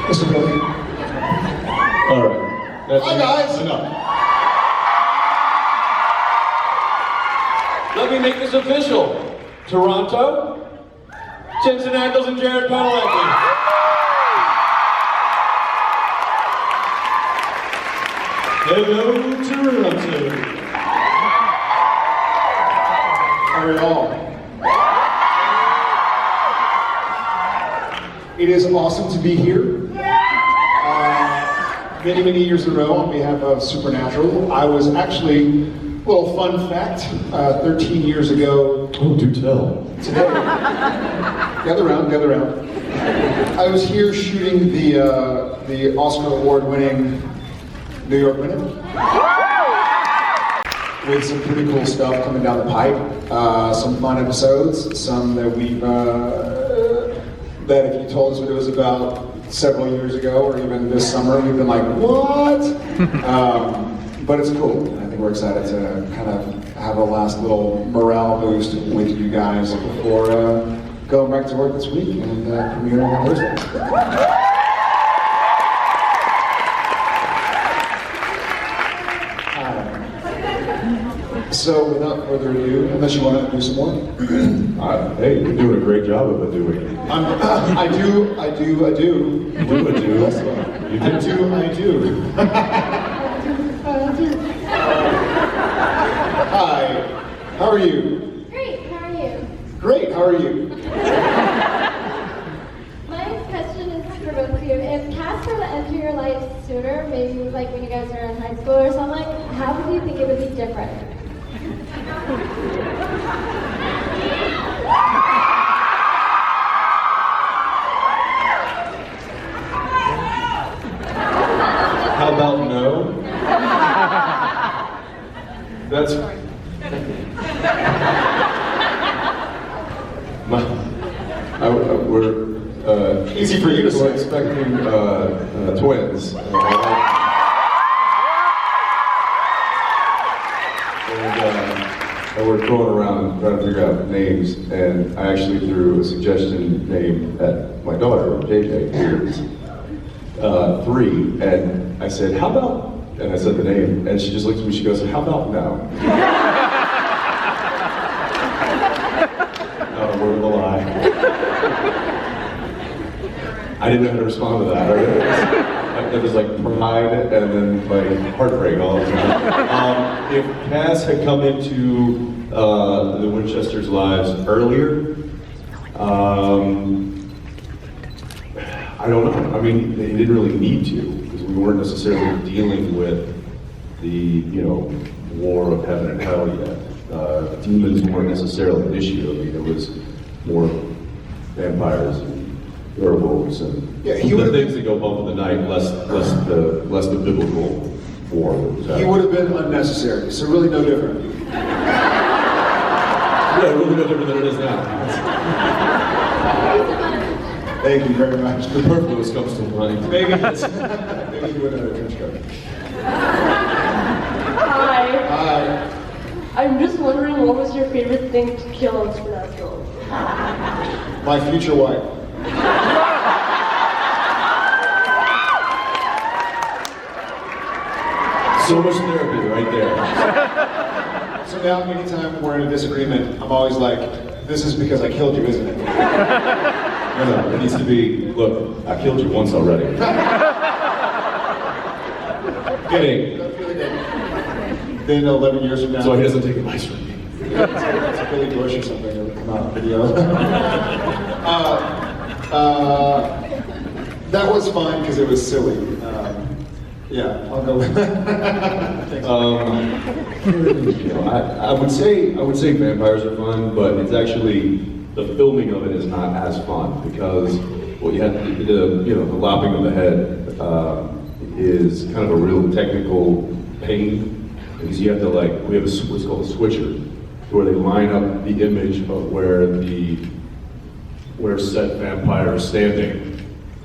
Mr. Billy. All right. That's Hi, guys. Enough. Let me make this official. Toronto, Jensen, Ackles, and Padalecki. Hello, Toronto. How are y'all? It is awesome to be here. Many, many years in a row on behalf of Supernatural. I was actually, little fun fact, 13 years ago. Oh, do tell. Today. Gather round. I was here shooting the Oscar award-winning New York Minute. With some pretty cool stuff coming down the pipe. Some fun episodes, some that we've, that if you told us what it was about several years ago or even this summer, we've been like, what? But it's cool. I think we're excited to kind of have a last little morale boost with you guys before going back to work this week and premiering on Thursday. So without further ado, unless you want to do some more. Hey, you're doing a great job of it, doing. I do. You do a do. Yes, I do. Hi, how are you? Great, how are you? Great, how are you? My question is for both of you. If cats were to enter your life sooner, maybe like when you guys were in high school or something, how do you think it would be different? How about no? That's we're Easy for you to we're say. expecting twins. And we're going around trying to figure out names, and I actually threw a suggestion name at my daughter, JJ, who's 3, and I said, how about, and I said the name, and she just looked at me, she goes, how about no? Not a word of a lie. I didn't know how to respond to that. It was like pride and then like heartbreak all the time. If Cass had come into the Winchesters' lives earlier, I don't know. I mean, they didn't really need to because we weren't necessarily dealing with the war of heaven and hell yet. Demons weren't necessarily an issue. I mean, it was more vampires and werewolves and Yeah, the things that go bump in the night, less the biblical war. He would have been unnecessary, so really no different. Yeah, really no different than it is now. Thank you very much. The purpose comes to mind. Maybe you would have a trench coat. Hi. Hi. I'm just wondering, what was your favorite thing to kill on Supernatural? My future wife. So much therapy right there. So now, anytime we're in a disagreement, I'm always like, this is because I killed you, isn't it? No, it needs to be, look, I killed you once already. Kidding. Then 11 years from now. So he doesn't take advice from me. It's Billy Bush or something that would come out on video. That was fine because it was silly. Yeah, I'll go with that. Thanks. I would say vampires are fun, but it's actually the filming of it is not as fun because you have the lopping of the head is kind of a real technical pain because you have to we have what's called a switcher where they line up the image of where said vampire is standing.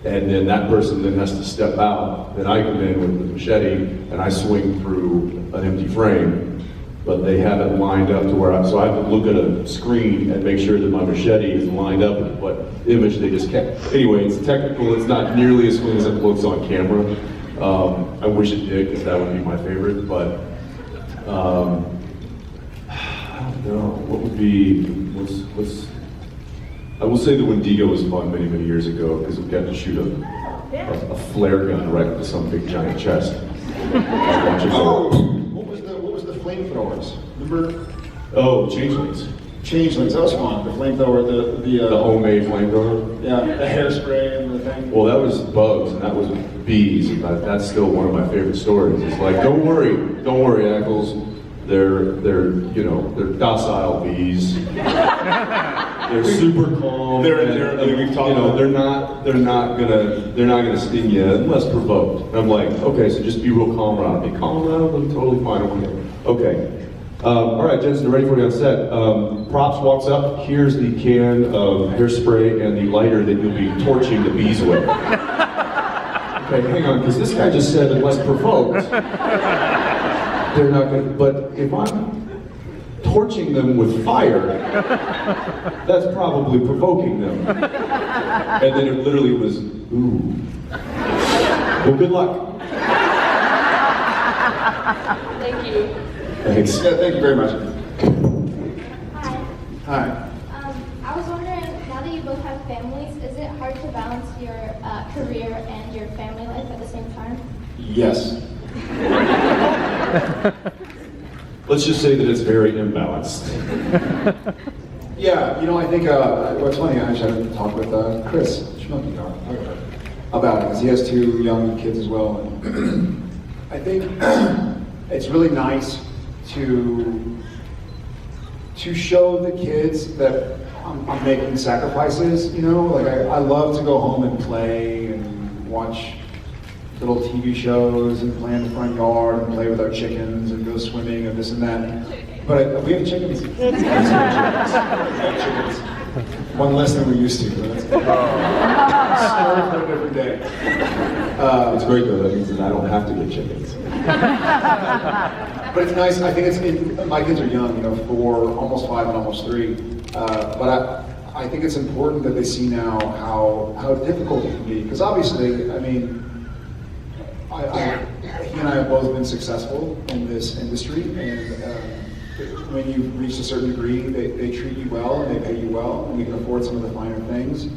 And then that person then has to step out. Then I come in with the machete and I swing through an empty frame. but they have it lined up to where so I have to look at a screen and make sure that my machete is lined up with what image they just kept. Anyway, it's technical, it's not nearly as clean as it looks on camera. I wish it did, because that would be my favorite, but I don't know, what would be, I will say the Wendigo was fun many, many years ago, because we got to shoot a flare gun right into some big giant chest. Oh, what was the flamethrowers? Remember? Oh, Changelings. Changelings, that was fun. The flamethrower, The homemade flamethrower? yeah, the hairspray and the thing. Well, that was bugs, and that was bees, and that's still one of my favorite stories. It's like, don't worry, Ackles. They're docile bees. They're super calm. We've talked they're not gonna sting you unless provoked. And I'm like, okay, so just be real calm around me. Calm around them, totally fine. Okay. All right, Jensen, ready for you on set. Props walks up. Here's the can of hairspray and the lighter that you'll be torching the bees with. Okay, hang on, because this guy just said unless provoked. They're not going to, but if I'm torching them with fire, that's probably provoking them. And then it literally was, ooh. Well, good luck. Thank you. Thanks. Yeah, thank you very much. Hi. Hi. I was wondering, now that you both have families, is it hard to balance your career and your family life at the same time? Yes. Let's just say that it's very imbalanced. Yeah, I think what's funny, I actually had to talk with Chris about it, because he has 2 young kids as well. And I think it's really nice to show the kids that I'm making sacrifices, like I love to go home and play and watch little TV shows and play in the front yard and play with our chickens and go swimming and this and that. But we have chickens. We have chickens. One less than we used to. But that's story for a different day. It's great though, that means that I don't have to get chickens. But it's nice. I think my kids are young, 4, almost 5 and almost 3. But I think it's important that they see now how difficult it can be. Because obviously, I mean, he and I have both been successful in this industry, and when you reach a certain degree, they treat you well and they pay you well, and we can afford some of the finer things.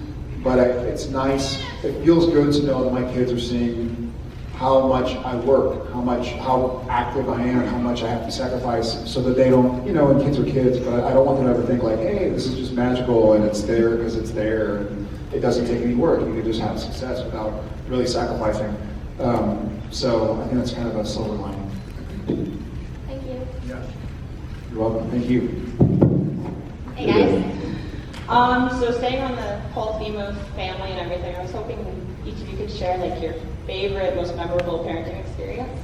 But it's nice, it feels good to know that my kids are seeing how much I work, how active I am, how much I have to sacrifice, so that they don't, and kids are kids, but I don't want them to ever think like, hey, this is just magical and it's there because it's there, and it doesn't take any work. You can just have success without really sacrificing. So I think that's kind of a silver lining. Thank you. Yeah. You're welcome. Thank you. Hey guys. So staying on the whole theme of family and everything, I was hoping each of you could share like your favorite, most memorable parenting experience.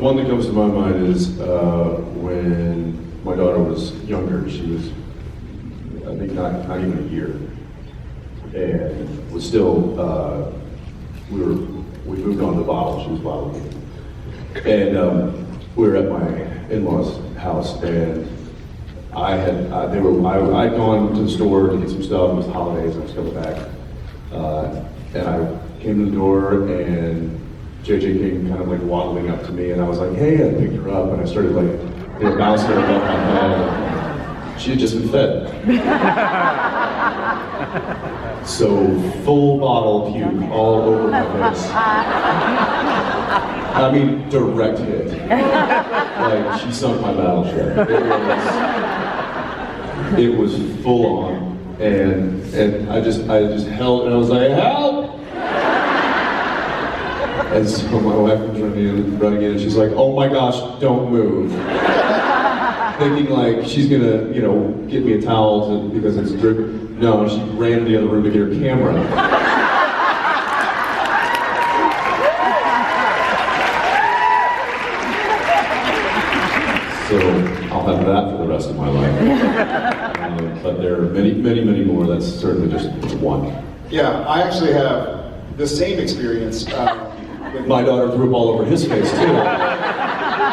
One that comes to my mind is when my daughter was younger. She was, I think, not even a year, and was still. We moved on to bottle. She was bottling, and we were at my in-laws' house, and I'd gone to the store to get some stuff. It was holidays. I was coming back, and I came to the door, and JJ came kind of like waddling up to me, and I was like, "Hey!" I picked her up, and I started like bouncing her above my head. She had just been fed. So full bottle puke all over my face. I mean, direct hit. Like she sunk my battleship. It was full on, and I just held, and I was like, help! And so my wife was running in, and she's like, oh my gosh, don't move. Thinking like she's gonna, get me a towel because it's dripping. No, she ran to the other room to get her camera. So I'll have that for the rest of my life. But there are many, many, many more. That's certainly just one. Yeah, I actually have the same experience. My daughter threw up all over his face too.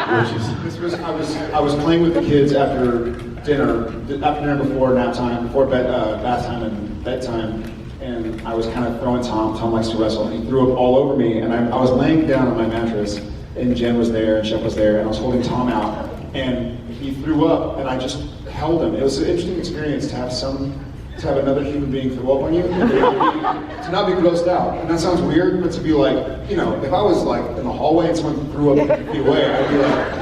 I was playing with the kids after dinner before nap time, before bath time and bedtime, and I was kind of throwing Tom. Tom likes to wrestle, and he threw up all over me, and I was laying down on my mattress, and Jen was there, and Shep was there, and I was holding Tom out, and he threw up, and I just held him. It was an interesting experience to have another human being throw up on you, to not be grossed out. And that sounds weird, but to be like, you know, if I was like in the hallway and someone threw up the way, I'd be like,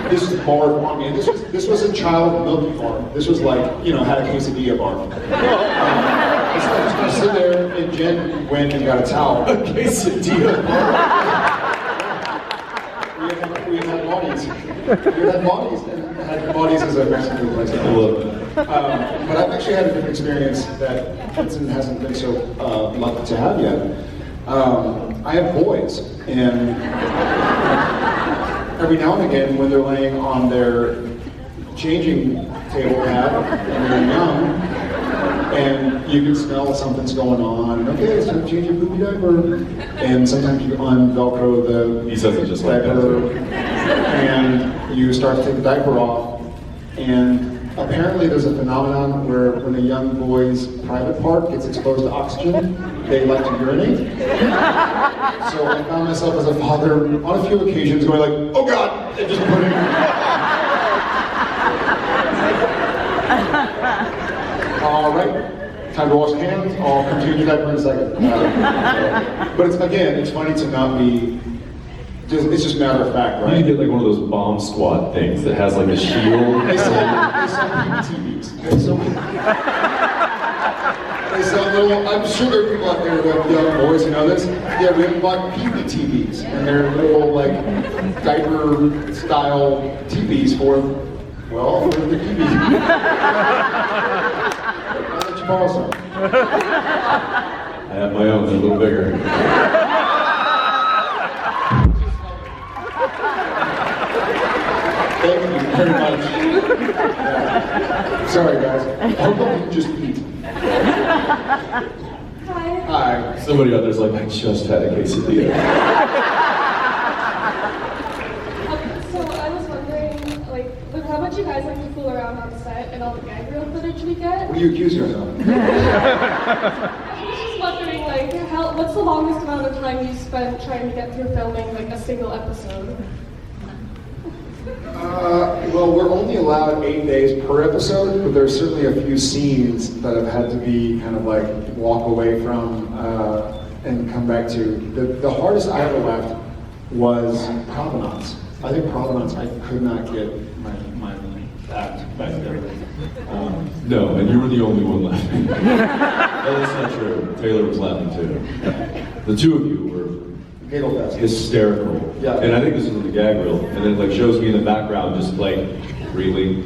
this was barf on me. This wasn't child milky barf. This was like, you know, had a quesadilla barf. I was gonna sit there, and Jen went and got a towel. A quesadilla barf. We had bodies. Bodies is a Mexican place. I love it. But I've actually had a different experience that Jensen hasn't been so lucky to have yet. I have boys, and every now and again, when they're laying on their changing table pad and they're young, and you can smell something's going on. Okay, it's time to change your poopy diaper. And sometimes you un-Velcro the He says it just like that. diaper, and you start to take the diaper off. And apparently there's a phenomenon where when a young boy's private part gets exposed to oxygen, they like to urinate. So I found myself as a father on a few occasions going like, oh God, and just putting all right, time to wash hands. I'll continue that for a second. But it's funny to not be. It's just matter of fact, You right? can get like one of those bomb squad things that has like a shield. They sell PBTVs. They sell little. I'm sure there are people out there who have young boys who know this. Yeah, we have bought PBTVs, and they're little like diaper style TVs for the PB. I'll let you borrow some. I have my own, they're a little bigger. Thank you very much. Yeah. Sorry, guys. I hope you can just eat. Hi. Hi. Somebody out there's like, I just had a quesadilla. So I was wondering, like, with how much you guys like to fool around on set and all the gag reel footage we get. What do you accuse yourself? I was just wondering, like, what's the longest amount of time you spent trying to get through filming like a single episode? Well, we're only allowed 8 days per episode, but there's certainly a few scenes that have had to be kind of like walk away from and come back to. The hardest I ever left was provenance. I think provenance, I could not get my act back together. No, and you were the only one laughing. No, that's not true. Taylor was laughing too. The two of you were Giggle fest. hysterical. Yeah. And I think this is the gag reel. And then it like shows me in the background just like, really?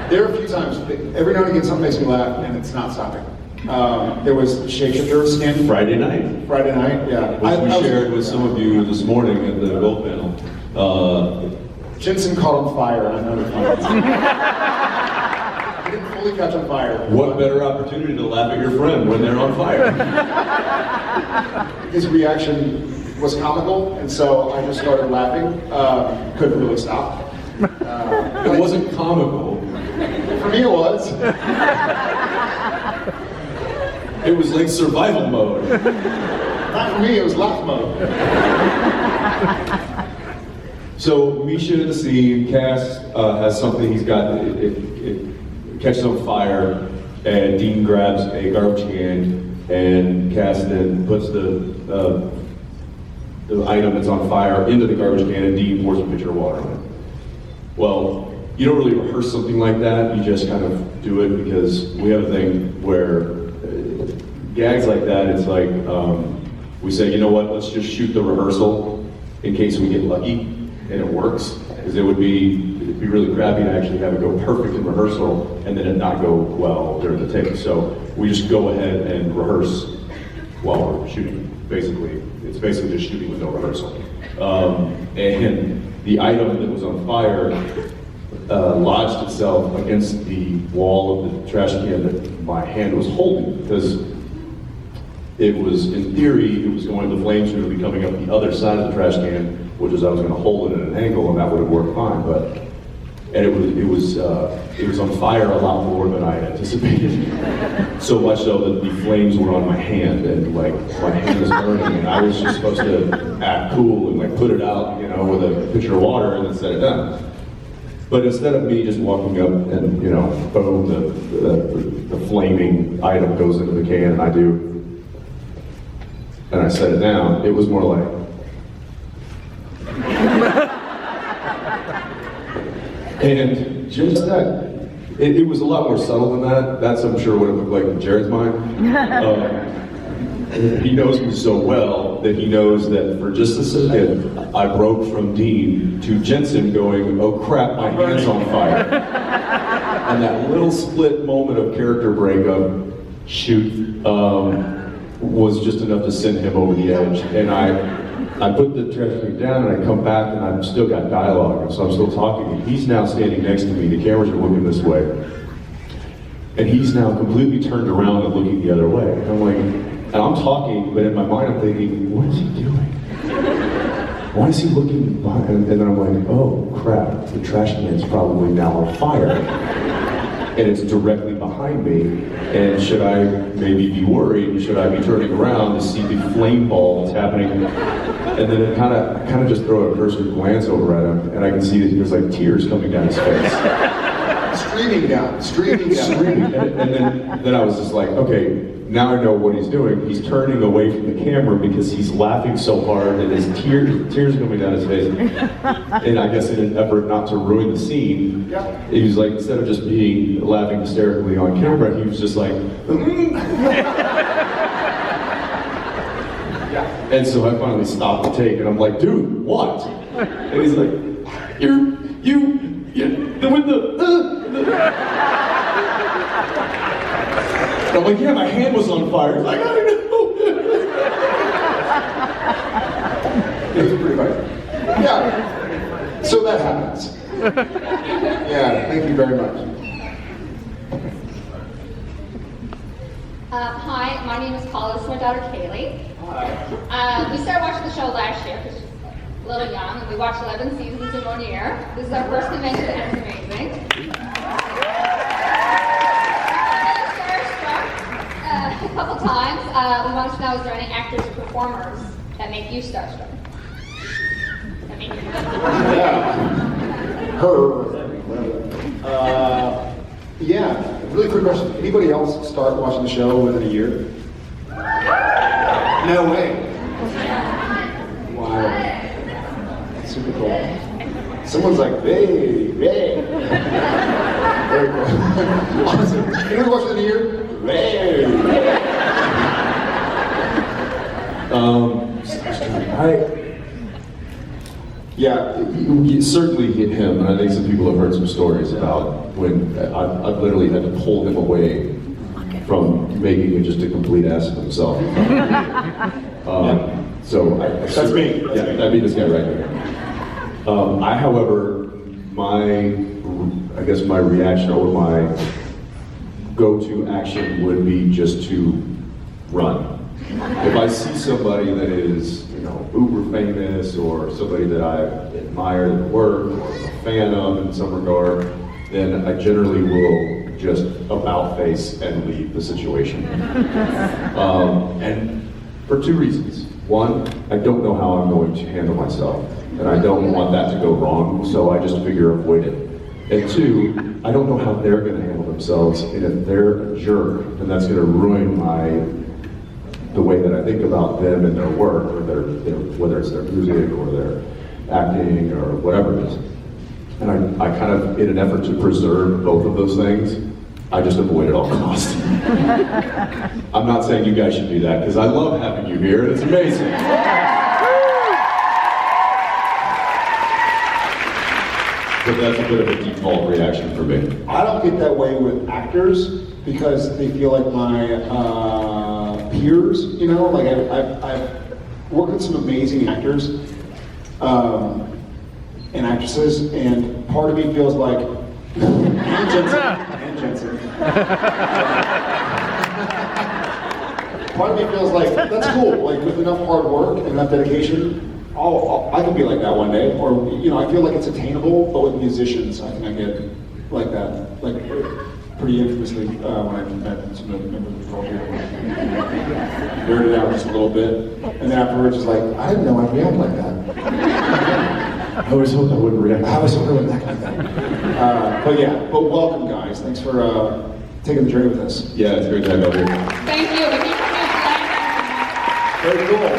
There are a few times, every now and again something makes me laugh and it's not stopping. There was Shapeshifter skin. Friday night. Yeah. Which we shared with some of you this morning at the Gold panel. Jensen caught on fire, I know the He didn't fully catch on fire. What better opportunity to laugh at your friend when they're on fire? His reaction was comical, and so I just started laughing. Couldn't really stop. It wasn't comical. For me, it was. It was like survival mode. Not for me, it was laugh mode. So Misha in the scene, Cass has something he's got, it catches on fire, and Dean grabs a garbage can, and Cass then puts the item that's on fire into the garbage can, and Dean pours a pitcher of water on it. Well, you don't really rehearse something like that, you just kind of do it because we have a thing where gags like that, it's like, we say, you know what, let's just shoot the rehearsal in case we get lucky. And it works, because it'd be really crappy to actually have it go perfect in rehearsal and then it not go well during the take. So we just go ahead and rehearse while we're shooting. Basically, it's basically just shooting with no rehearsal. And the item that was on fire lodged itself against the wall of the trash can that my hand was holding, because it was, in theory, it was going, the flames were going to be coming up the other side of the trash can, which is I was going to hold it at an angle, and that would have worked fine. But and it was on fire a lot more than I anticipated. So much so that the flames were on my hand, and like my hand was burning, and I was just supposed to act cool and like put it out, you know, with a pitcher of water and then set it down. But instead of me just walking up and, you know, boom, the flaming item goes into the can, and I do, and I set it down, it was more like. And just that, it was a lot more subtle than that. That's, I'm sure, what it looked like in Jared's mind. He knows me so well that he knows that for just a second, I broke from Dean to Jensen going, oh crap, my hand's on fire. And that little split moment of character breakup, shoot, was just enough to send him over the edge. And I put the trash can down, and I come back, and I've still got dialogue, and so I'm still talking, and he's now standing next to me, the cameras are looking this way, and he's now completely turned around and looking the other way. And I'm like, and I'm talking, but in my mind I'm thinking, what is he doing? Why is he looking behind? And then I'm like, oh crap, the trash can is probably now on fire. And it's directly behind me, and should I maybe be worried? Should I be turning around to see the flame ball that's happening? And then I kind of just throw a cursory glance over at him, and I can see that there's like tears coming down his face. Streaming down. And then I was just like, okay, now I know what he's doing. He's turning away from the camera because he's laughing so hard that his tears coming down his face. And I guess in an effort not to ruin the scene, he was like, instead of just laughing hysterically on camera, he was just like, And so I finally stopped the take, and I'm like, dude, what? And he's like, And I'm like, yeah, my hand was on fire. He's like, I know. It was pretty funny. Yeah. So that happens. Yeah, thank you very much. Hi, my name is Paula. This is my daughter Kaylee. We started watching the show last year because she's a little young, and we watched 11 seasons in 1 year. This is our first convention, and it's amazing. Starstruck a couple times. We wanted to know, is there any actors or performers that make you starstruck? That make you Yeah. Yeah, really quick question. Anybody else start watching the show within a year? No way. Wow. Super cool. Someone's like, hey. Very cool. Awesome. Anybody watching in a year? Hey. Yeah, you certainly hit him, and I think some people have heard some stories about when I've literally had to pull him away from making it just a complete ass of himself. So That's me. Yeah, that'd be this guy right there. However, my reaction or my go-to action would be just to run. If I see somebody that is, uber famous, or somebody that I admire their work or am a fan of in some regard, then I generally will just about face and leave the situation. And for two reasons. One, I don't know how I'm going to handle myself, and I don't want that to go wrong, so I just figure avoid it. And two, I don't know how they're going to handle themselves, and if they're a jerk, then that's going to ruin the way that I think about them and their work, or their, whether it's their music or their acting or whatever it is. And I kind of, in an effort to preserve both of those things, I just avoid at all costs. I'm not saying you guys should do that, because I love having you here, and it's amazing. But that's a bit of a default reaction for me. I don't get that way with actors because they feel like my peers, like I've worked with some amazing actors and actresses, and part of me feels like, and Jensen. part of me feels like, that's cool, like with enough hard work and enough dedication, I could be like that one day. Or, you know, I feel like it's attainable, but with musicians, I think I get like that. Like, pretty infamously, when I met some of the members of the culture, nerded out just a little bit. And then afterwards, it's like, I didn't know I'd react like that. I always hoped I wouldn't react. I was hoping like that. But yeah, but welcome, guys. Thanks for taking the journey with us. Yeah, it's great to have you here. Thank you. We keep Very cool.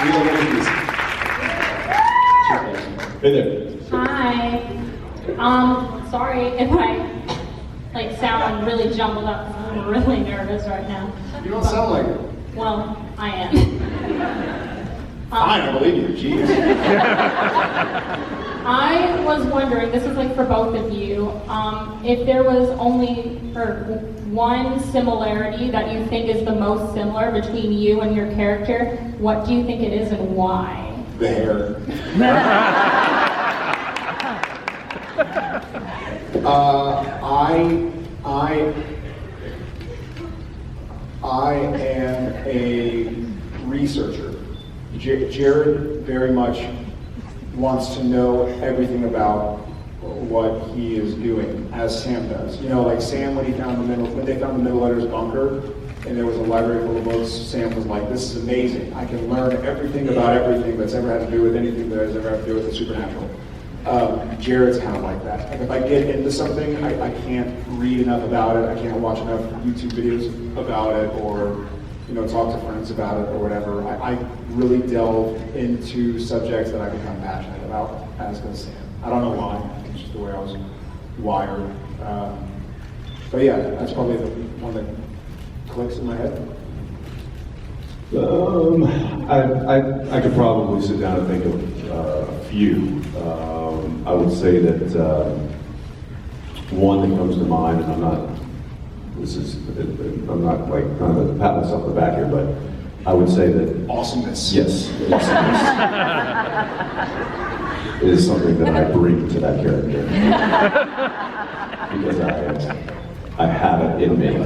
We love movies. Hey there. Hi. Sorry if I sound really jumbled up. I'm really nervous right now. You don't sound like it. Well, I am. Fine, I believe you. Jeez. I was wondering, this is for both of you, if there was only one similarity that you think is the most similar between you and your character, what do you think it is and why? The hair. I am a researcher. Jared very much wants to know everything about what he is doing, as Sam does. You know, like Sam, when they found the Middle Letters bunker, and there was a library full of books, Sam was like, this is amazing. I can learn everything about everything that's ever had to do with anything that has ever had to do with the supernatural. Jared's kind of like that. Like if I get into something, I can't read enough about it, I can't watch enough YouTube videos about it, or talk to friends about it or whatever. I really delve into subjects that I become passionate about, as does Sam. I don't know why, it's just the way I was wired. But yeah, that's probably the one that clicks in my head. I could probably sit down and think of a few. I would say that one that comes to mind, and I'm not trying to pat myself on the back here, but I would say that Awesomeness. yes, awesomeness is something that I bring to that character because I have it in me.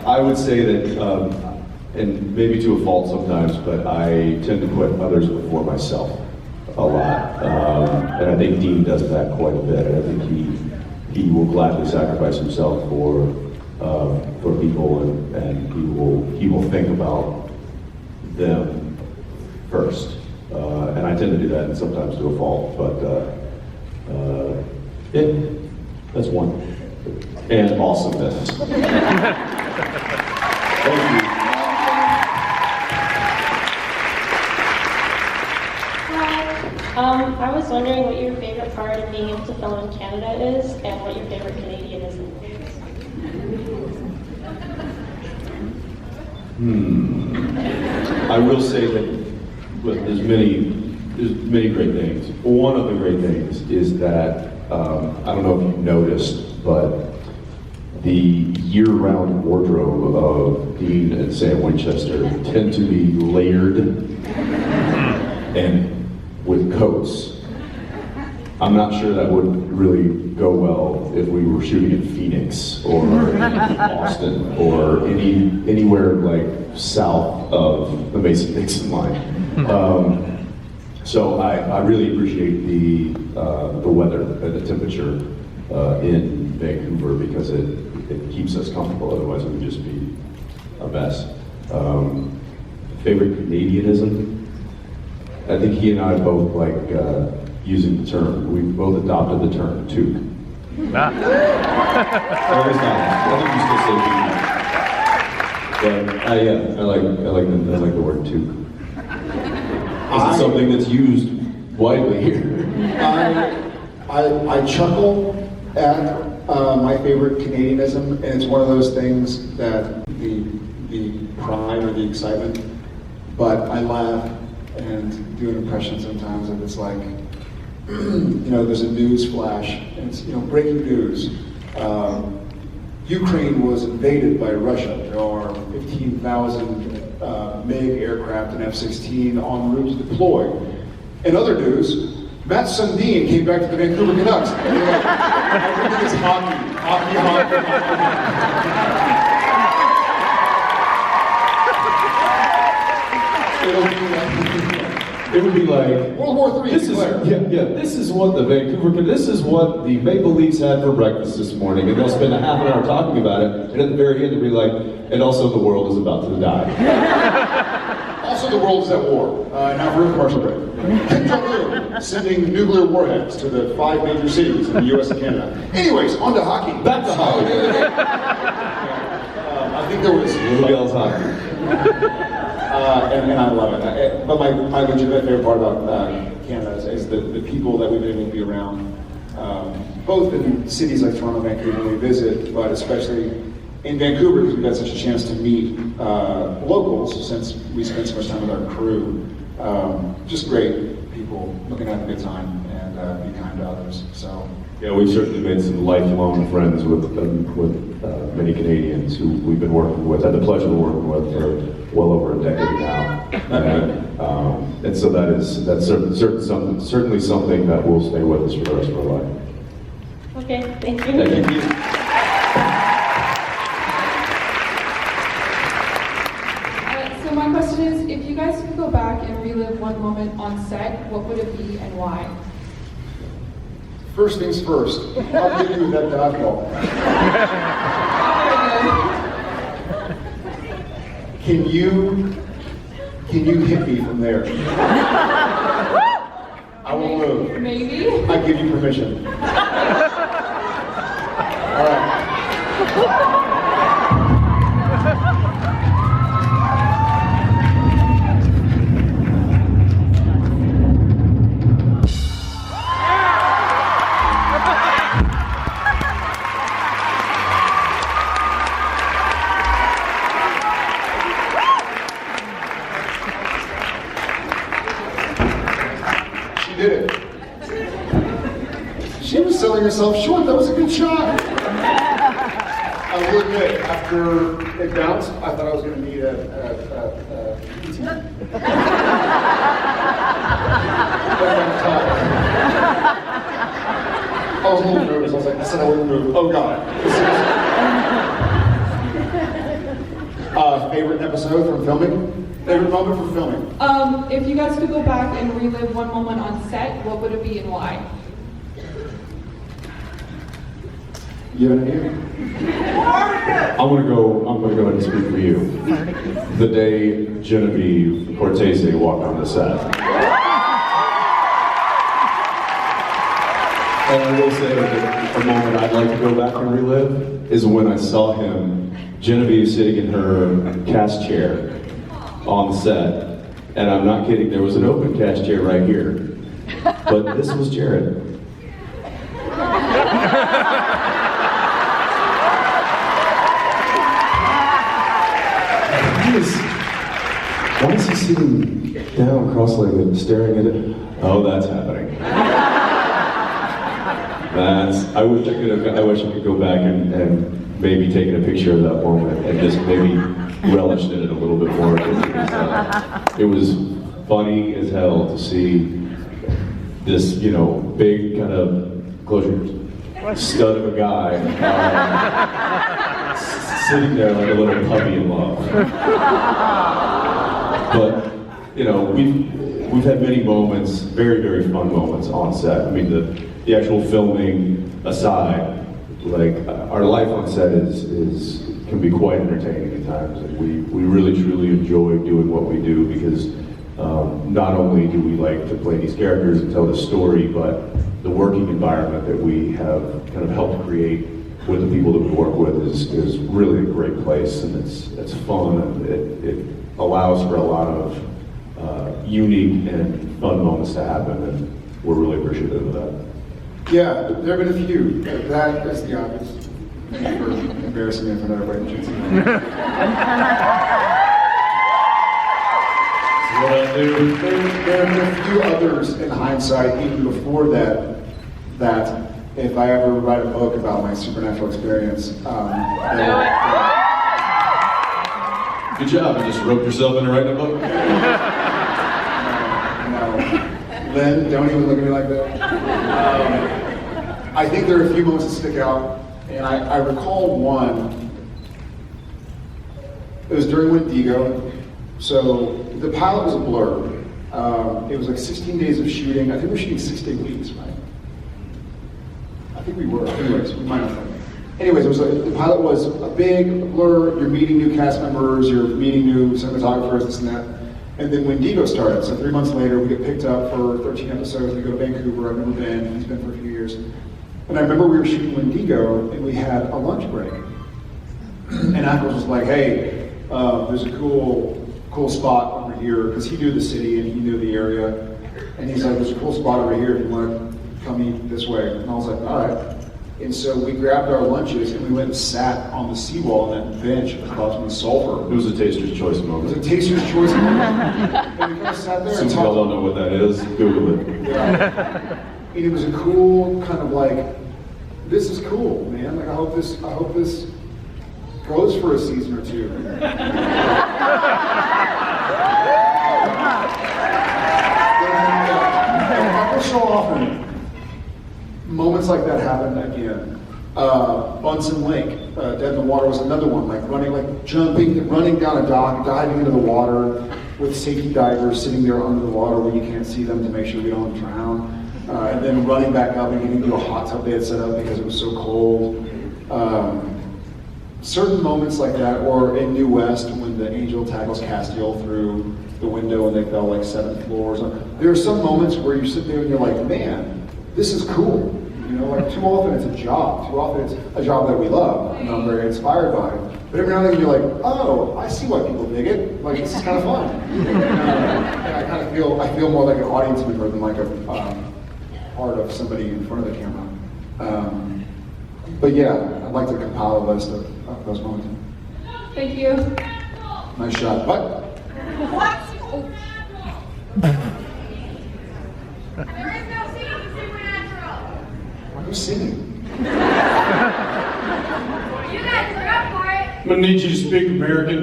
I would say that, and maybe to a fault sometimes, but I tend to put others before myself a lot. And I think Dean does that quite a bit. I think he will gladly sacrifice himself for people, and he will think about them first. And I tend to do that, and sometimes to a fault. But yeah, that's one. And awesomeness. Thank you. I was wondering what your favorite part of being able to film in Canada is, and what your favorite Canadianism is. I will say that there's many great things. One of the great things is that I don't know if you've noticed, but the year-round wardrobe of Dean and Sam Winchester tend to be layered and with coats. I'm not sure that would really go well if we were shooting in Phoenix or Austin or anywhere south of the Mason-Dixon line. So I really appreciate the weather and the temperature in Vancouver because it keeps us comfortable. Otherwise, it would just be a mess. Favorite Canadianism? I think he and I both like using the term. We both adopted the term toque. Or at least I think you still say toque. But yeah, I like the word toque. Is it something that's used widely here? I chuckle at my favorite Canadianism, and it's one of those things that the pride or the excitement, but I laugh and do an impression sometimes of it's like, there's a news flash, and it's, breaking news. Ukraine was invaded by Russia. There are 15,000 MiG aircraft and F-16 en route to deploy. In other news, Matt Sundin came back to the Vancouver Canucks. Anyway, everything is hockey. It would be like World War III. This is this is what the this is what the Maple Leafs had for breakfast this morning, and they'll spend a half an hour talking about it, and at the very end they'll be like, and also the world is about to die. Also, the world is at war. Now for a commercial break. Kim Jong-un sending nuclear warheads to the 5 major cities in the U.S. and Canada. Anyways, on to hockey. Back to hockey. I think there was Little girls hockey. and I love it. But my legitimate favorite part about Canada is the people that we've been able to be around, both in cities like Toronto, Vancouver, when we visit, but especially in Vancouver because we've had such a chance to meet locals since we spend so much time with our crew. Just great people looking to have a good time and be kind to others. So. Yeah, we've certainly made some lifelong friends with many Canadians who we've been working with, had the pleasure of working with for well over a decade now, and so that's certainly something that will stay with us for the rest of our life. Okay, thank you. Thank you. So my question is, if you guys could go back and relive one moment on set, what would it be and why? First things first, I'll give you that dodgeball. Can you hit me from there? I will move. Maybe? I give you permission. All right. She did it. She was selling herself short. That was a good shot. I will admit, after it bounced, I thought I was going to need a PT. I was a little nervous. I was like, I said I wouldn't move. Oh God. Favorite episode from filming? Favorite moment from filming? If you guys could go back and relive one moment on set, what would it be and why? You have an idea? I'm gonna go ahead and speak for you. The day Genevieve Cortese walked on the set. And I will say that a moment I'd like to go back and relive is when I saw him, Genevieve sitting in her cast chair on the set. And I'm not kidding, there was an open cast chair right here. But this was Jared. Why is he sitting down cross-legged staring at it? Oh, that's happening. I wish I could go back and maybe taken a picture of that moment and just maybe relished in it a little bit more. It was funny as hell to see this, big kind of stud of a guy sitting there like a little puppy in love. But we've had many moments, very, very fun moments on set. I mean, the actual filming aside, like our life on set can be quite entertaining at times. And we really truly enjoy doing what we do because not only do we like to play these characters and tell the story, but the working environment that we have kind of helped create with the people that we work with is really a great place, and it's fun, and it allows for a lot of unique and fun moments to happen, and we're really appreciative of that. Yeah, there have been a few. That is the obvious. Thank you for embarrassing me in front of everybody. What I do. There have been a few others in hindsight, even before that if I ever write a book about my supernatural experience, Good job. You just roped yourself into writing a book. No. Lynn, don't even look at me like that. I think there are a few moments that stick out, and I recall one. It was during Wendigo. So the pilot was a blur. It was like 16 days of shooting. I think we were shooting 6-day weeks, right? I think we were. Anyways, we might not. Anyways, it was the pilot was a blur. You're meeting new cast members. You're meeting new cinematographers, this and that. And then Wendigo started. So 3 months later, we get picked up for 13 episodes. We go to Vancouver. I've never been. He's been for a few years. And I remember we were shooting Wendigo, and we had a lunch break. And Ackles was like, "Hey, there's a cool spot over here," because he knew the city and he knew the area. And he's like, "There's a cool spot over here if you want to come eat this way." And I was like, "All right." And so we grabbed our lunches and we went and sat on the seawall on that bench across from the sulfur. It was a taster's choice It moment. was a taster's choice moment. And we kind of sat there Some and people talked. don't know what that is. Google it. Yeah. And it was a cool kind of like, this is cool, man. Like I hope this goes for a season or two. Every so often, moments like that happen again. Bunsen Lake, Dead in the Water was another one, like running down a dock, diving into the water with safety divers sitting there under the water where you can't see them to make sure we don't drown. And then running back up and getting into a hot tub they had set up because it was so cold. Certain moments like that, or in New West when the angel tackles Castiel through the window and they fell like 7 floors. There are some moments where you sit there and you're like, man, this is cool. You know, like too often it's a job. Too often it's a job that we love and I'm very inspired by it. But every now and then you're like, oh, I see why people dig it. Like this is kind of fun. And I kind of feel more like an audience member than like a part of somebody in front of the camera. But yeah, I'd like to compile a list of those moments. Thank you. Nice shot. What? What? There is no singing in Supernatural. Why are you singing? You guys are up for it. I'm gonna need you to speak American.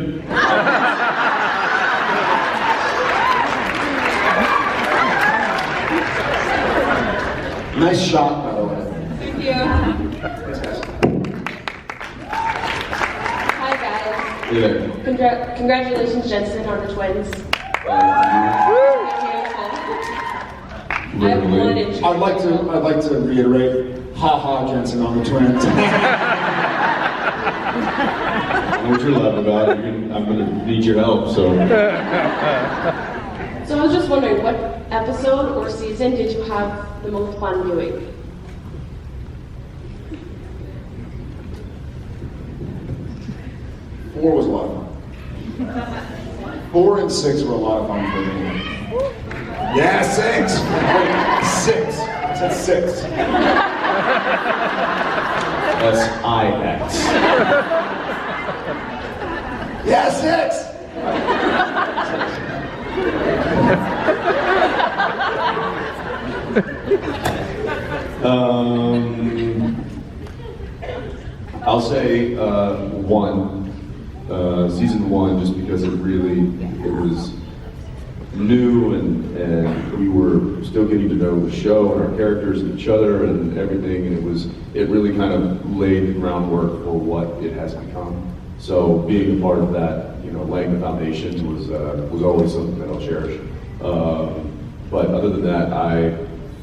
Nice shot, by the way. Thank you. Thanks, guys. Hi guys. Hey there. Congratulations, Jensen, on the twins. Literally. I'd like to reiterate, ha Jensen on the twins. I know what you're laughing about. I'm gonna need your help, so. So I was just wondering, what episode or season did you have the most fun doing? Four was a lot of fun. 4 and 6 were a lot of fun for me. Yeah, 6. Wait, 6. I said 6. S-I-X. Yeah, 6. I'll say 1. Season 1, just because it was new and we were still getting to know the show and our characters and each other and everything, and it really kind of laid the groundwork for what it has become. So being a part of that, you know, laying the foundation was always something that I'll cherish. But other than that,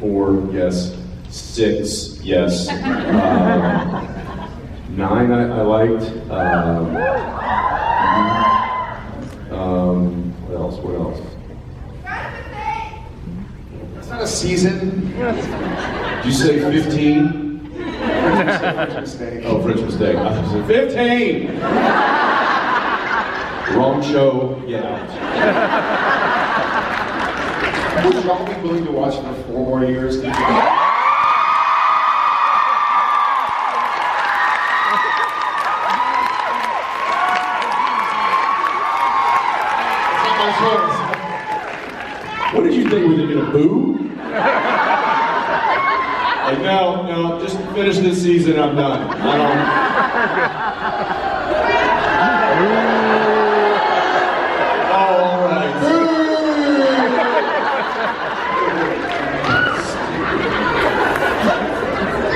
4, yes, 6, yes. 9 I liked. What else? It's not a season. Did you say 15? French mistake. Oh, French mistake. I said 15! Wrong show, get out. Would y'all be willing to watch it for 4 more years? What did you think? Were they gonna boo? Like, no, just finish this season, I'm done. I don't.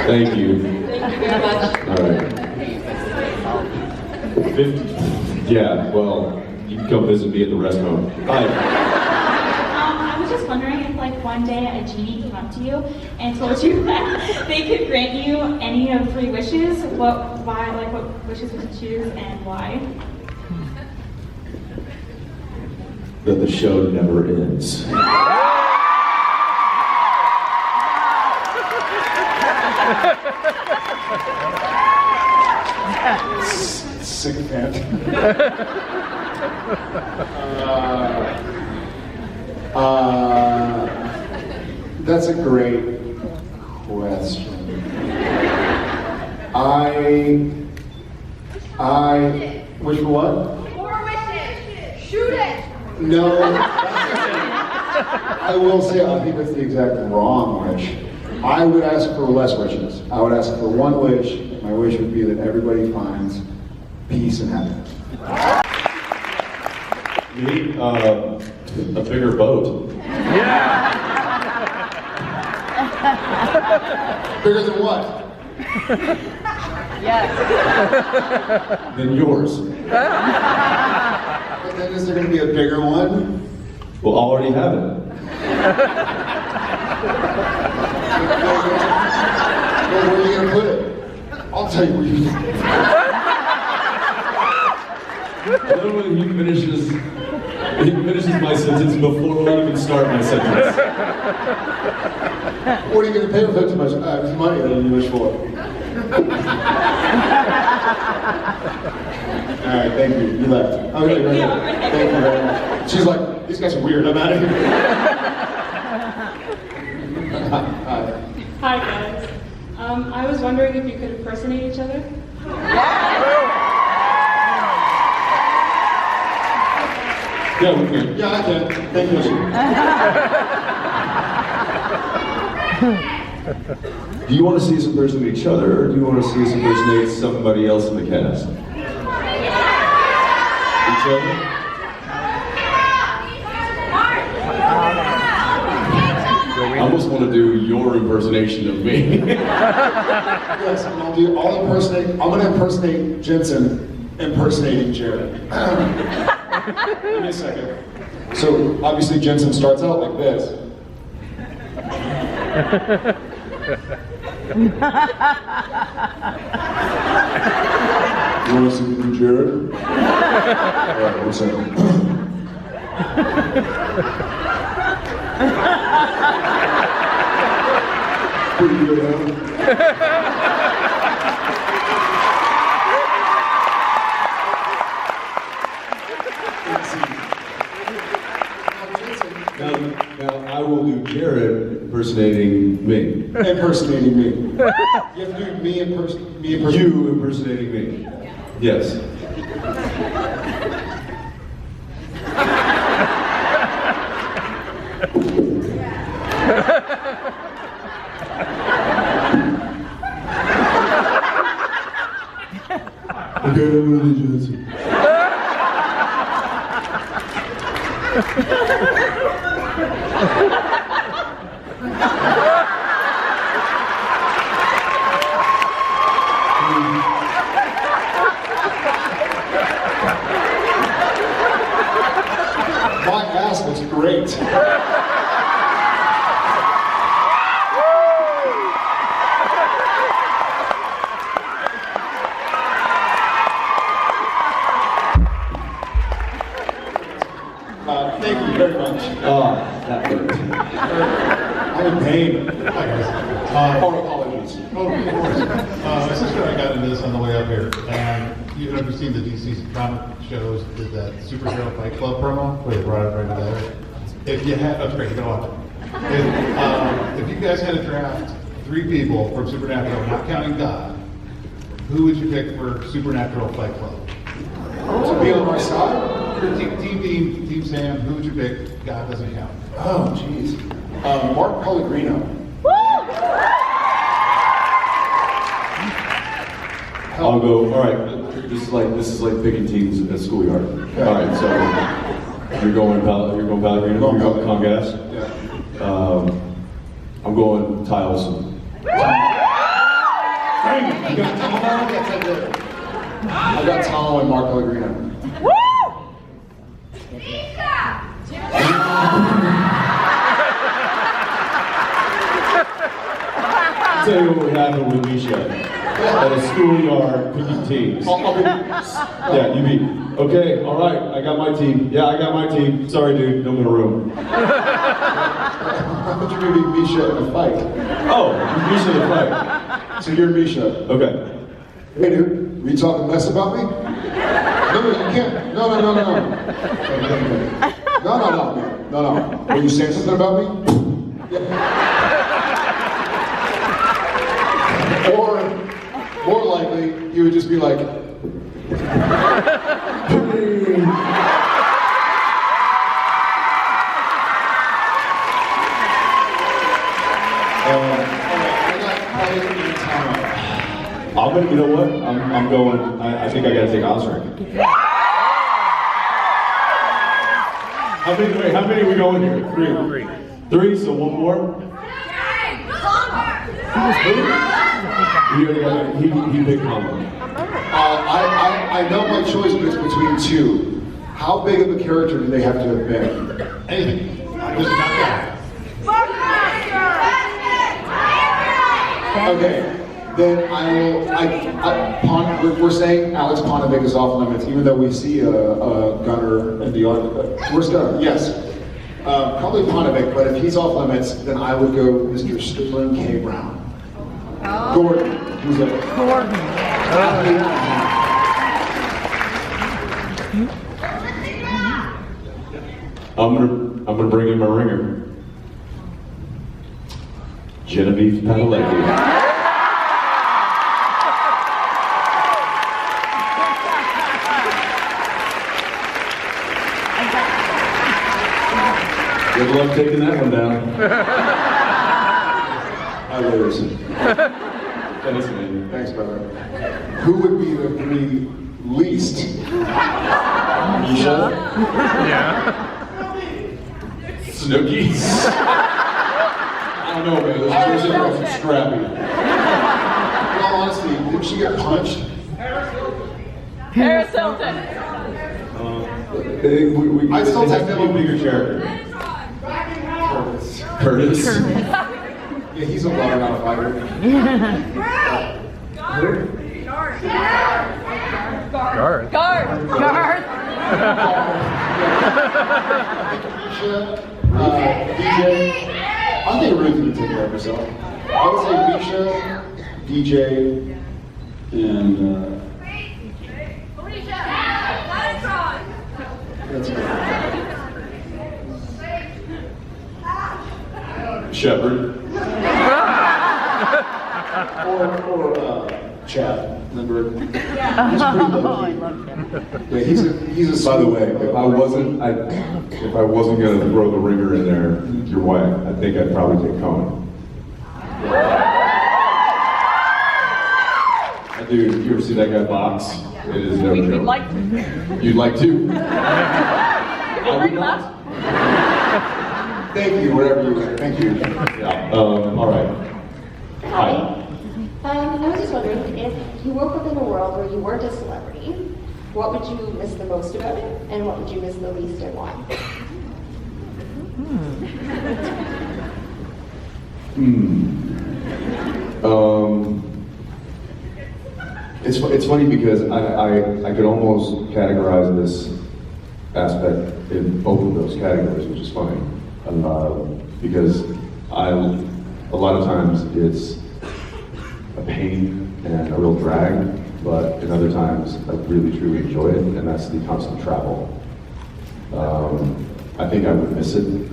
Thank you. Thank you very much. All right. 50. Yeah, well, you can come visit me at the rest home. Bye. I was just wondering if, like, one day a genie came up to you and told you that they could grant you any of 3 wishes. What wishes would you choose and why? That the show never ends. Sycophant. That's a great question. I wish for what? 4 wishes. Shoot it. No. I will say I think that's the exact wrong wish. I would ask for less wishes. I would ask for 1 wish. My wish would be that everybody finds peace and happiness. Me? A bigger boat. Bigger than what? Than yours. But then is there going to be a bigger one? We'll already have it. Well, where are you going to put it? I'll tell you where you put it. When he finishes my sentence before I even start my sentence. What are you going to pay for so much money that you wish for? All right, thank you. You left. Okay, great. Thank you very much. She's like, these guys are weird. I'm out of here. Hi. Hi guys. I was wondering if you could impersonate each other. Yeah, we can. Yeah, I can. Thank you. Do you want to see us impersonate each other, or do you want to see us impersonate somebody else in the cast? Each other? I almost want to do your impersonation of me. Yes, and I'll impersonate. I'm going to impersonate Jensen impersonating Jared. Give me a second. So obviously Jensen starts out like this. You want to see me do Jared? Alright, 1 second. Pretty good, huh? Now I will do Jared impersonating me. Impersonating me. You have to do me impersonating. You impersonating me. Yes. Okay, I'm ready, Jensen. My ass looks great. Thank you very much. Oh, that hurt. I'm in pain. Hi guys. Our apologies. Oh, of course. My sister and I got into this on the way up here, and you've ever seen the DC comic shows, did that Superhero Fight Club promo where they brought it right together? If you had, that's great, you can watch it. If you guys had to draft 3 people from Supernatural, not counting God, who would you pick for Supernatural Fight Club? To be on my side? Team Sam, who would you pick? God doesn't count. Oh, jeez. Mark Pellegrino. I'll go. All right. This is like picking teams at schoolyard. Okay. All right. So you're going Pellegrino. You're going Congas. Yeah. I'm going Ty Olsen. You got Tom? Yes, I did. I got Tom and Mark Pellegrino. I'll tell you what would happen with Misha. At a schoolyard picking teams. Yeah, you beat. Okay, all right, I got my team. Yeah, I got my team. Sorry, dude, no more room. I thought you were going to be Misha in a fight. Oh, Misha in the fight. So you're Misha. Okay. Hey, dude, were you talking mess about me? No, you can't. No. No. Were you saying something about me? Yeah. Or, more likely, you would just be like, I'm gonna, you know what? I'm going. I think I gotta take Osric. How many are we going here? Three. So one more. He picked Humble. I know my choice, but it's between two. How big of a character do they have to have been? Anything. Just not that. Okay, then we're saying Alex Ponovic is off limits, even though we see a gunner in the audience. Where's Gunner? Yes. Probably Ponovic, but if he's off limits, then I would go Mr. Sterling K. Brown. Gordon. Who's it? Gordon. I'm gonna bring in my ringer. Genevieve Padalecki. Good luck taking that one down. I lose. Thanks, man. Thanks, brother. Who would be the three least? Misha? Yeah. Snookies. I don't know, man. Those girls are scrappy. In all honesty, didn't she get punched? Paris Hilton. I'd still take a bigger character. Curtis. Yeah, he's a lover, not a fighter. Garth. DJ. I think Ruth can take care of herself. I would say Misha, DJ, and that's good. Shepard. Or Chad. Remember? He's pretty low key. Yeah, he's a. By the way, if I wasn't gonna throw the ringer in there your way, I think I'd probably take Conan. Dude, you ever see that guy box? It is no joke. You'd like to. You'd like to? I would not. Thank you, whatever you say. Thank you. Yeah. All right. Hi. I was just wondering, if you woke up in a world where you weren't a celebrity, what would you miss the most about it, and what would you miss the least, and why? It's funny because I could almost categorize this aspect in both of those categories, which is funny. Because a lot of times it's a pain and a real drag, but in other times I really truly enjoy it, and that's the constant travel. I think I would miss it,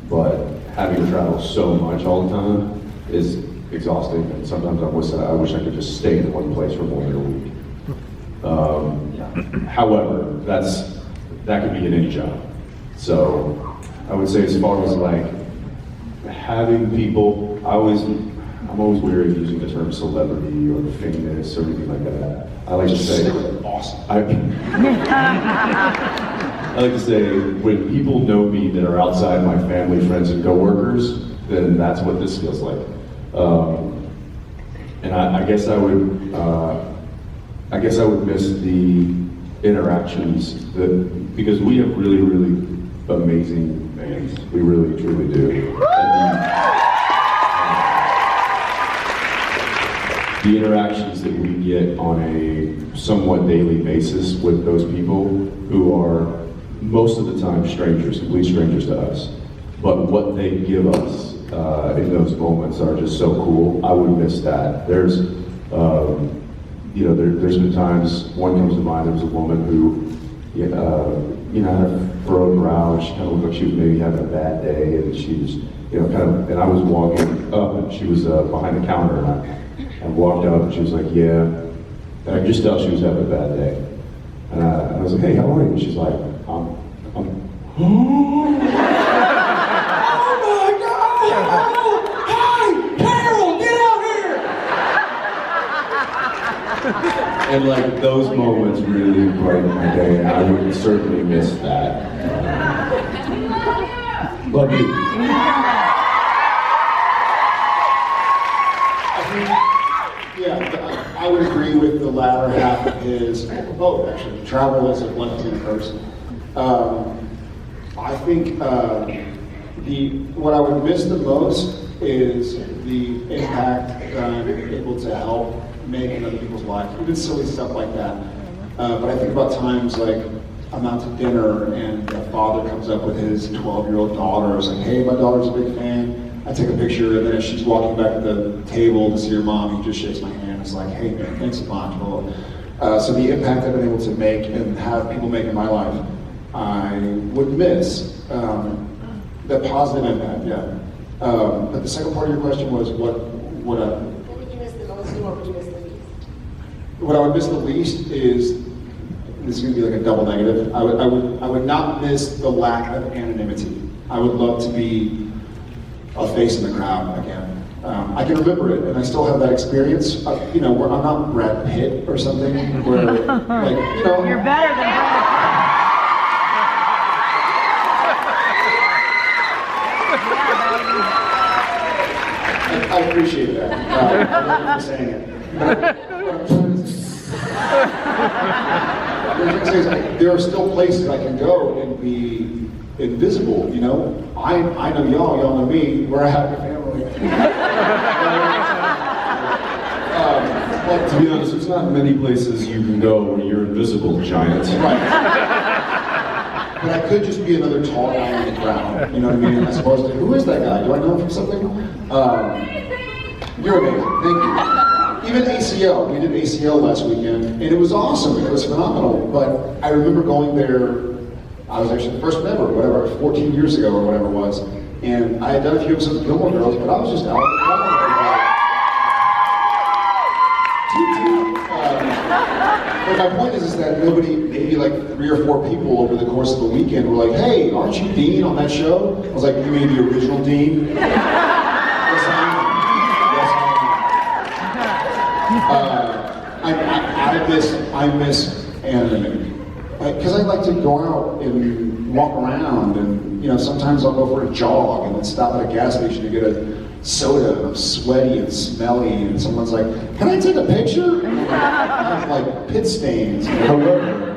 but having to travel so much all the time is exhausting, and sometimes I wish I could just stay in one place for more than a week. However, that could be in any job. So I would say as far as like having people, I'm always wary of using the term celebrity or famous or anything like that. I like to say, awesome. I like to say, when people know me that are outside my family, friends, and coworkers, then that's what this feels like. And I guess I would miss the interactions because we have really, really amazing fans. We really, truly do. And the interactions that we get on a somewhat daily basis with those people who are most of the time strangers, complete strangers to us. But what they give us in those moments are just so cool. I would miss that. There's been times, one comes to mind, there was a woman who, had a furrowed brow, and she kind of looked like she was maybe having a bad day, and she was, and I was walking up, and she was behind the counter, and I walked up, and she was like, yeah, and I could just tell she was having a bad day. And I was like, hey, how are you? And she's like, I'm And like those moments really brighten my day, and I would certainly miss that. Love you. I would agree with the latter half of his. Oh, actually, travel as a one-team person. I think what I would miss the most is the impact that I'm able to help make in other people's lives, even silly stuff like that. But I think about times like I'm out to dinner and a father comes up with his 12-year-old daughter, is like, hey, my daughter's a big fan. I take a picture, and then as she's walking back to the table to see her mom, he just shakes my hand. It's like, hey man, thanks a bunch. So the impact I've been able to make and have people make in my life, I would miss. The positive impact, yeah. But the second part of your question was what What would you miss the most and what would you miss the least? What I would miss the least is, this is going to be like a double negative, I would not miss the lack of anonymity. I would love to be a face in the crowd again. I can remember it, and I still have that experience. Where I'm not Brad Pitt or something, where, like, You're better than Brad I appreciate that. Thank you for saying it. What I'm trying to say is, there are still places I can go and be invisible. I know y'all know me. We're a happy family. But to be honest, there's not many places you can go where you're invisible, giant. Right. But I could just be another tall guy in the crowd. You know what I mean? As opposed to, who is that guy? Do I know him from something? You're amazing. Thank you. Even ACL. We did ACL last weekend, and it was awesome. It was phenomenal. But I remember going there. I was actually the first member, 14 years ago or whatever it was. And I had done a few episodes of Gilmore Girls, but I was just out in the crowd. But my point is that maybe like 3 or 4 people over the course of the weekend were like, hey, aren't you Dean on that show? I was like, you mean the original Dean? Yes, I miss anonymity. Because I like to go out and walk around, and sometimes I'll go for a jog and then stop at a gas station to get a soda, and I'm sweaty and smelly, and someone's like, can I take a picture? And I have like pit stains. However,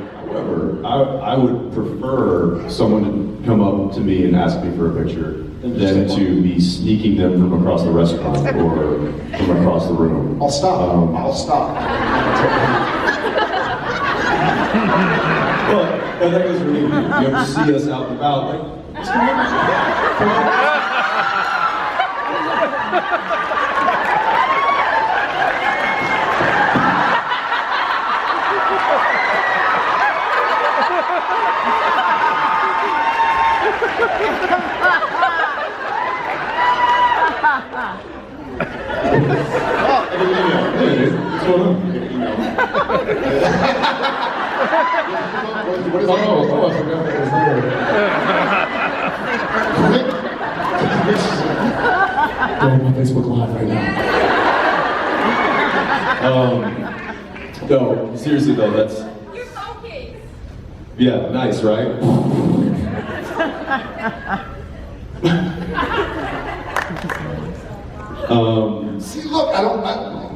I would prefer someone to come up to me and ask me for a picture than to be sneaking them from across the restaurant or from across the room. I'll stop. I'll stop. Well, and that goes for me. You ever see us out and about, like, just come on. What is I forgot that was there. Go on my Facebook Live right now. No, seriously though, that's... Your phone case. Yeah, nice, right? See, look,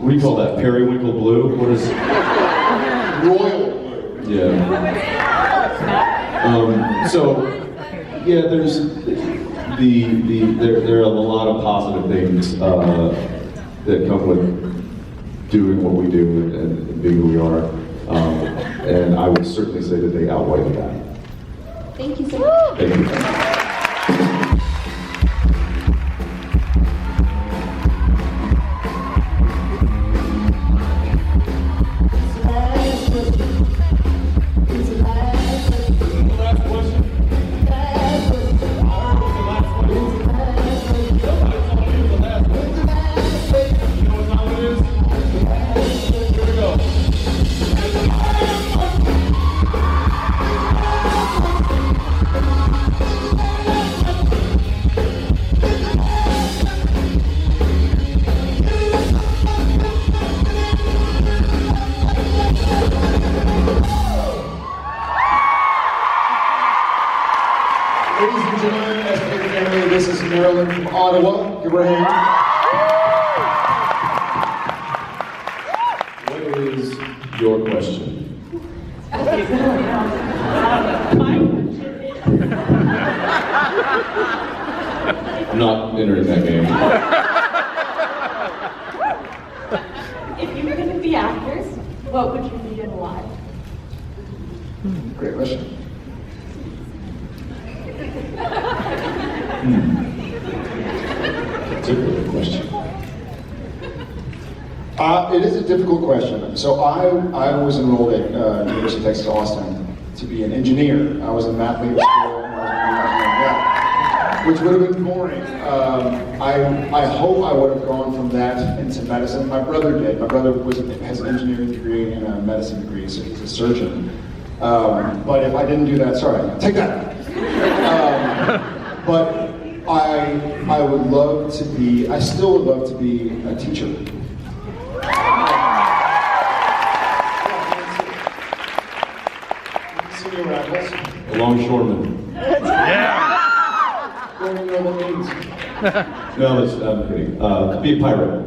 We call that periwinkle blue. What is? Royal blue. Yeah. So, yeah, there are a lot of positive things that come with doing what we do and being who we are. And I would certainly say that they outweigh the bad. Thank you so much. Thank you. Ladies and gentlemen, estimated family, this is Marilyn from Ottawa. Give her a hand. What is your question? I'm not entering that game. If you couldn't be actors, what would you be and why? Great question. It's a good question. It is a difficult question. So I was enrolled at University of Texas Austin to be an engineer. I was in math leader school and I was in math, which would have been boring. I hope I would have gone from that into medicine. My brother did. My brother has an engineering degree and a medicine degree, so he's a surgeon. But if I didn't do that, sorry, take that. But I would love to be, I still would love to be a teacher. Senior Ackles. A longshoreman. Yeah. Don't even know what that means. No, I'm kidding. Be a pirate.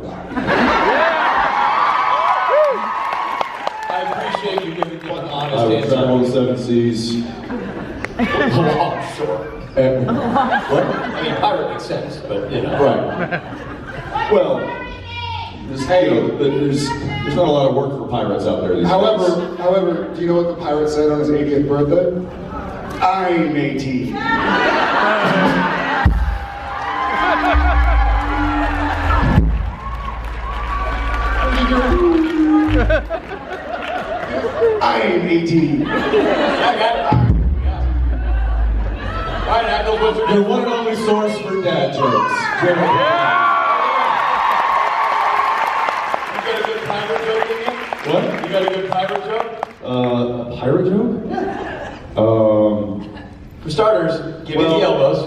I appreciate you giving me an honest I would answer. travel the 7 seas. Sure. And, what? I mean, pirate makes sense, but you know. Right. Well, there's not a lot of work for pirates out there these days. However, do you know what the pirate said on his 80th birthday? I'm 18. I'm 18. Right, Ackles, what's your Your one and only source for dad jokes. Jimmy. You got a good pirate joke in you? What? You got a good pirate joke? A pirate joke? For starters, give me the elbows.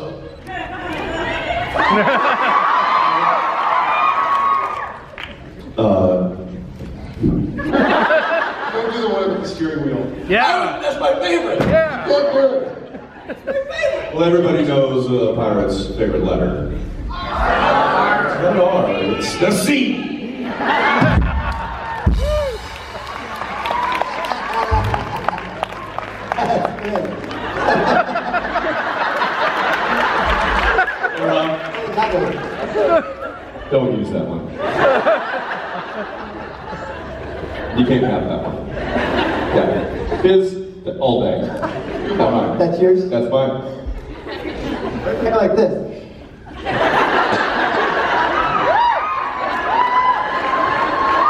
Don't do the one with the steering wheel. Yeah. That's my favorite. Yeah. Good. Well, everybody knows a pirate's favorite letter. What are? It's the C. Don't use that one. You can't have that one. Yeah. Fizz, all day. Not mine. That's yours? That's mine. Kind of like this.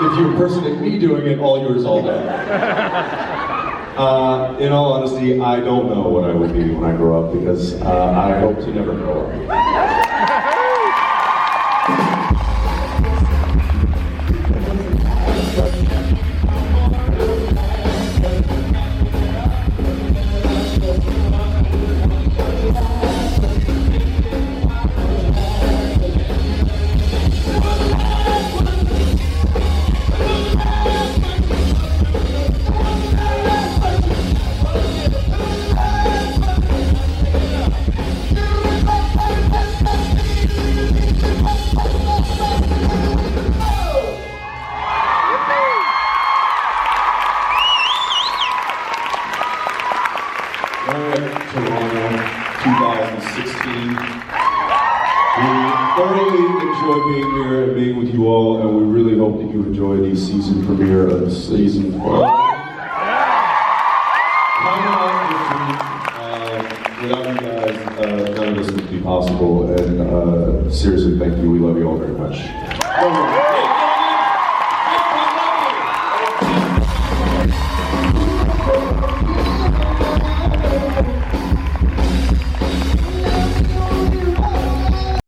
If you impersonate me doing it, all yours all day. In all honesty, I don't know what I would be when I grow up because I hope to never grow up. We thoroughly enjoy being here and being with you all, and we really hope that you enjoy the season premiere of season 4. Come on this week. Without you guys, none of this would be possible, and seriously, thank you. We love you all very much.